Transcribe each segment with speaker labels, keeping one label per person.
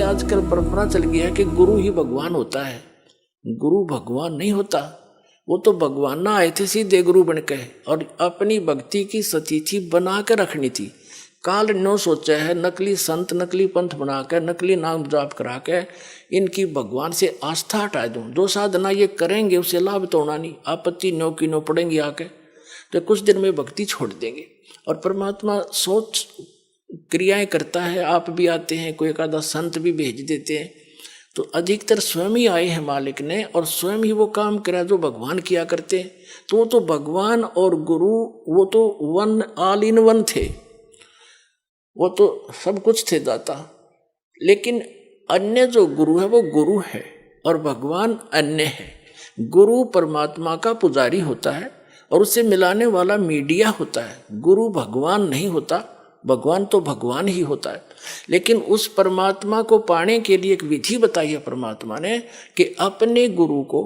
Speaker 1: आजकल परंपरा चल गई है कि गुरु ही भगवान होता है। गुरु भगवान नहीं होता, वो तो भगवान ना आए थे सीधे गुरु बन के, और अपनी भक्ति की सतिथि बना के रखनी थी। काल नो सोचा है नकली संत नकली पंथ बना के नकली नाम जाप करा के इनकी भगवान से आस्था हटा दूं। जो साधना ये करेंगे उसे लाभ तो होना नहीं, आपत्ति नो की नो पड़ेंगी आके, तो कुछ दिन में भक्ति छोड़ देंगे। और परमात्मा सोच क्रियाएं करता है, आप भी आते हैं, कोई एक आधा संत भी भेज देते हैं, तो अधिकतर स्वयं ही आए हैं मालिक ने, और स्वयं ही वो काम करा जो भगवान किया करते हैं। तो वो तो भगवान और गुरु वो तो वन ऑल इन वन थे, वो तो सब कुछ थे दाता। लेकिन अन्य जो गुरु है वो गुरु है और भगवान अन्य है। गुरु परमात्मा का पुजारी होता है और उससे मिलाने वाला मीडिया होता है। गुरु भगवान नहीं होता, भगवान तो भगवान ही होता है। लेकिन उस परमात्मा को पाने के लिए एक विधि बताई है परमात्मा ने कि अपने गुरु को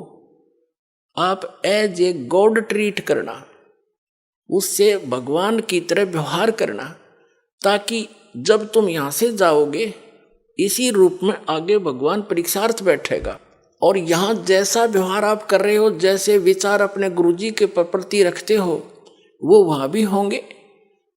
Speaker 1: आप एज ए गॉड ट्रीट करना, उससे भगवान की तरह व्यवहार करना, ताकि जब तुम यहां से जाओगे इसी रूप में आगे भगवान परीक्षार्थ बैठेगा। और यहां जैसा व्यवहार आप कर रहे हो, जैसे विचार अपने गुरुजी के प्रति रखते हो, वो वहां भी होंगे।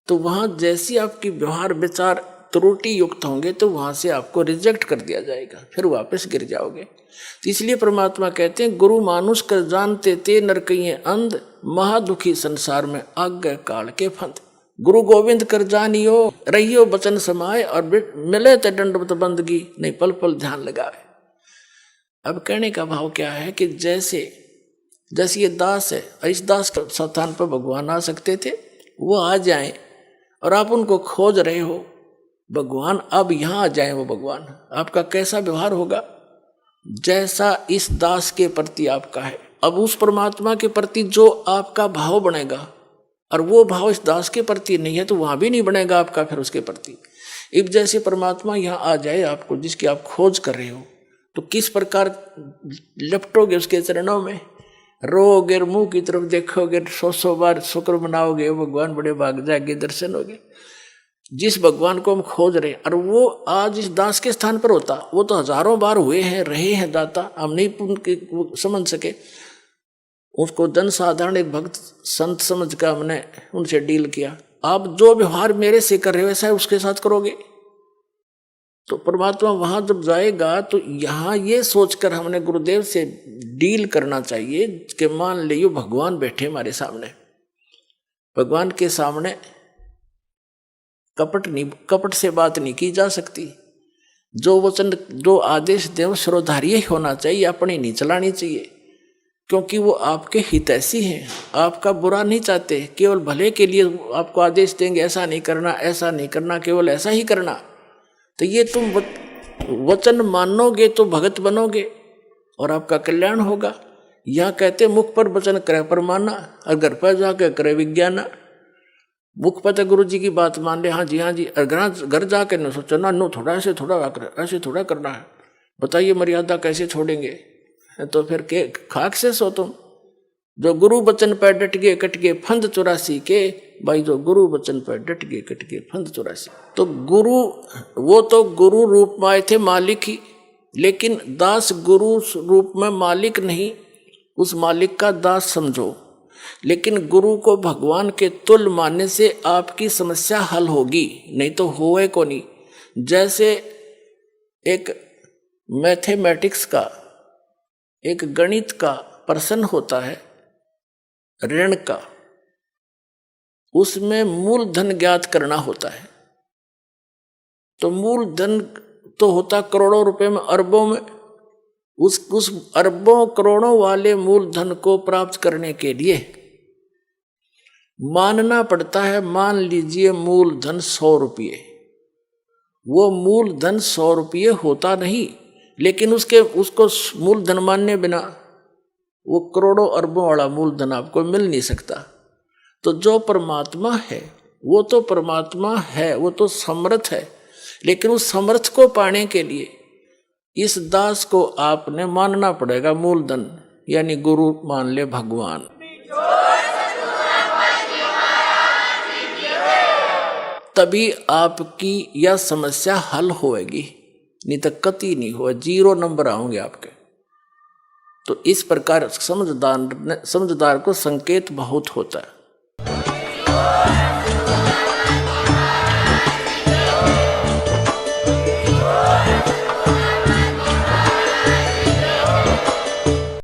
Speaker 1: तो वहां जैसी आपकी व्यवहार विचार त्रुटि युक्त होंगे तो वहां से आपको रिजेक्ट कर दिया जाएगा, फिर वापस गिर जाओगे। तो इसलिए परमात्मा कहते हैं गुरु मानुष कर जानते ते नरकइये अंध, महादुखी संसार में आज्ञा काल के फंद। गुरु गोविंद कर जानियो रहियो बचन समाए, और मिले ते दंडवत बंदगी नहीं पल पल ध्यान लगाए। अब कहने का भाव क्या है कि जैसे ये दास है, इस दास के स्थान पर भगवान आ सकते थे, वो आ जाएं, और आप उनको खोज रहे हो भगवान अब यहां आ जाए, वो भगवान आपका कैसा व्यवहार होगा, जैसा इस दास के प्रति आपका है। अब उस परमात्मा के प्रति जो आपका भाव बनेगा, और वो भाव इस दास के प्रति नहीं है, तो वहां भी नहीं बनेगा आपका फिर उसके प्रति। अब जैसे परमात्मा यहाँ आ जाए आपको, जिसकी आप खोज कर रहे हो, तो किस प्रकार लपटोगे उसके चरणों में, रोगे, मुंह की तरफ देखोगे, 100 बार शुक्र मनाओगे, भगवान बड़े भाग जाएंगे, दर्शन होगे। जिस भगवान को हम खोज रहे हैं, और वो आज इस दास के स्थान पर होता, वो तो हजारों बार हुए हैं, रहे हैं दाता, हम नहीं समझ सके। उसको जन साधारण एक भक्त संत समझ कर हमने उनसे डील किया। आप जो व्यवहार मेरे से कर रहे हो ऐसा उसके साथ करोगे, तो परमात्मा वहां जब जाएगा तो यहाँ ये सोचकर हमने गुरुदेव से डील करना चाहिए कि मान लियो भगवान बैठे हमारे सामने, भगवान के सामने कपट से बात नहीं की जा सकती। जो वचन जो आदेश देव श्रोधार्य ही होना चाहिए, अपनी नहीं चलानी चाहिए, क्योंकि वो आपके हितैषी हैं, आपका बुरा नहीं चाहते, केवल भले के लिए आपको आदेश देंगे, ऐसा नहीं करना, ऐसा नहीं करना, केवल ऐसा ही करना। तो ये तुम वचन मानोगे तो भगत बनोगे और आपका कल्याण होगा। यहाँ कहते मुख पर वचन करे पर माना, और घर पर जाके करे विज्ञाना। मुख पर तो गुरु जी की बात मान ले, हाँ जी, और घर जाके न सोचो ना, नो थोड़ा ऐसे थोड़ा करना है, बताइए मर्यादा कैसे छोड़ेंगे, तो फिर के खाक से सो तुम। जो गुरु वचन पर डट गए कट गए फंद 84 के, भाई जो गुरु वचन पर डट गए कट गए फंद 84। तो गुरु वो तो गुरु रूप में आए थे मालिक ही, लेकिन दास गुरु रूप में मालिक नहीं, उस मालिक का दास समझो। लेकिन गुरु को भगवान के तुल्य मानने से आपकी समस्या हल होगी, नहीं तो होए को नहीं। जैसे एक मैथमेटिक्स का, एक गणित का प्रश्न होता है ऋण का, उसमें मूलधन ज्ञात करना होता है। तो मूलधन तो होता करोड़ों रुपए में, अरबों में। उस अरबों करोड़ों वाले मूलधन को प्राप्त करने के लिए मानना पड़ता है, मान लीजिए मूलधन 100 रुपये। वो मूलधन 100 रुपये होता नहीं, लेकिन उसको मूलधन मानने बिना वो करोड़ों अरबों वाला मूलधन आपको मिल नहीं सकता। तो जो परमात्मा है वो तो परमात्मा है, वो तो समर्थ है, लेकिन उस समर्थ को पाने के लिए इस दास को आपने मानना पड़ेगा मूलधन, यानी गुरु मान ले भगवान। तभी आपकी यह समस्या हल होएगी। नहीं तो कति नहीं हुआ, 0 नंबर आओगे आपके। तो इस प्रकार समझदार को संकेत बहुत होता है।